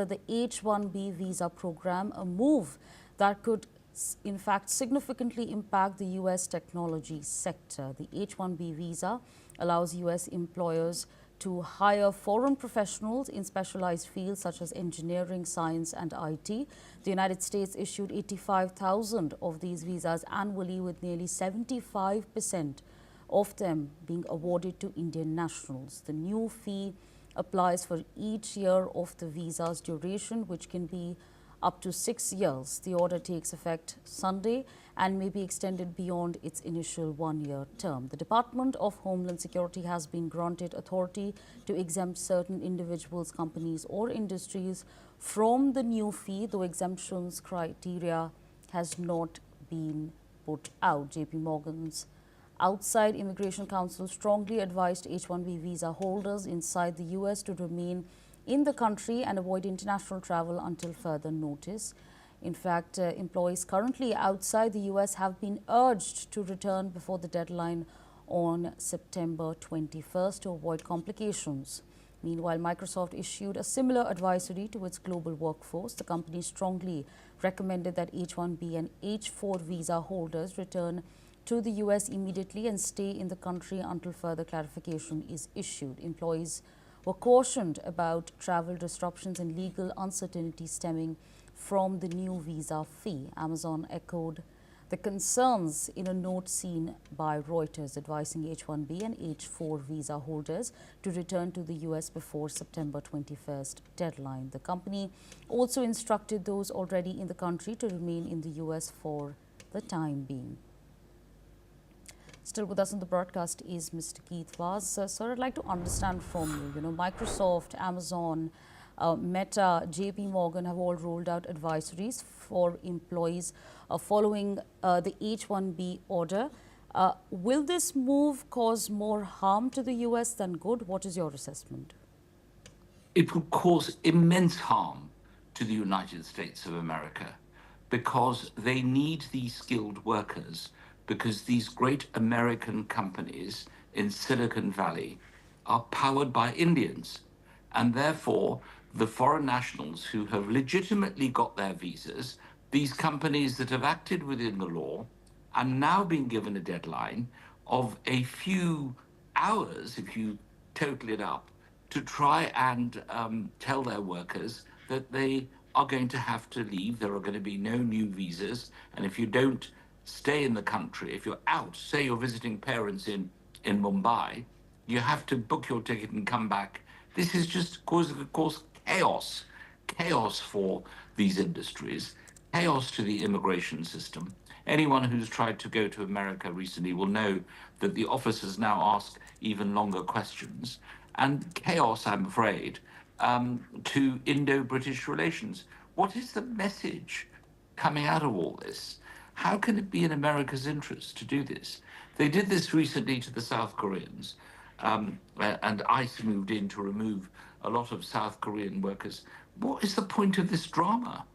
the H-1B visa program, a move that could in fact significantly impact the U.S. technology sector. The H-1B visa allows U.S. employers to hire foreign professionals in specialized fields such as engineering, science and IT. The United States issued 85,000 of these visas annually, with nearly 75% of them being awarded to Indian nationals. The new fee applies for each year of the visa's duration, which can be up to 6 years. The order takes effect Sunday and may be extended beyond its initial one-year term. The Department of Homeland Security has been granted authority to exempt certain individuals, companies or industries from the new fee, though exemptions criteria has not been put out. JP Morgan's Outside Immigration Council strongly advised H-1B visa holders inside the U.S. to remain in the country and avoid international travel until further notice. In fact, employees currently outside the U.S. have been urged to return before the deadline on September 21st to avoid complications. Meanwhile, Microsoft issued a similar advisory to its global workforce. The company strongly recommended that H-1B and H-4 visa holders return to the U.S. immediately and stay in the country until further clarification is issued. Employees were cautioned about travel disruptions and legal uncertainty stemming from the new visa fee. Amazon echoed the concerns in a note seen by Reuters, advising H-1B and H-4 visa holders to return to the U.S. before September 21st deadline. The company also instructed those already in the country to remain in the U.S. for the time being. Still with us on the broadcast is Mr. Keith Vaz. Sir, I'd like to understand from you, Microsoft, Amazon, Meta, JP Morgan have all rolled out advisories for employees following the H-1B order. Will this move cause more harm to the U.S. than good? What is your assessment? It would cause immense harm to the United States of America because they need these skilled workers, because these great American companies in Silicon Valley are powered by Indians. And therefore, the foreign nationals who have legitimately got their visas, these companies that have acted within the law, are now being given a deadline of a few hours, if you total it up, to try and tell their workers that they are going to have to leave. There are going to be no new visas. And if you don't stay in the country, if you're out, say you're visiting parents in Mumbai, you have to book your ticket and come back. This is just cause chaos for these industries, chaos to the immigration system. Anyone who's tried to go to America recently will know that the officers now ask even longer questions, and chaos, I'm afraid, to Indo-British relations. What is the message coming out of all this? How can it be in America's interest to do this? They did this recently to the South Koreans, and ICE moved in to remove a lot of South Korean workers. What is the point of this drama?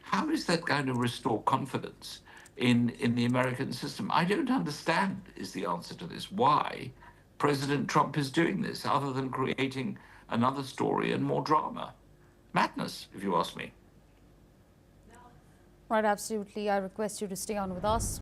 How is that going to restore confidence in the American system? I don't understand, is the answer to this, why President Trump is doing this, other than creating another story and more drama. Madness, if you ask me. Right, absolutely. I request you to stay on with us.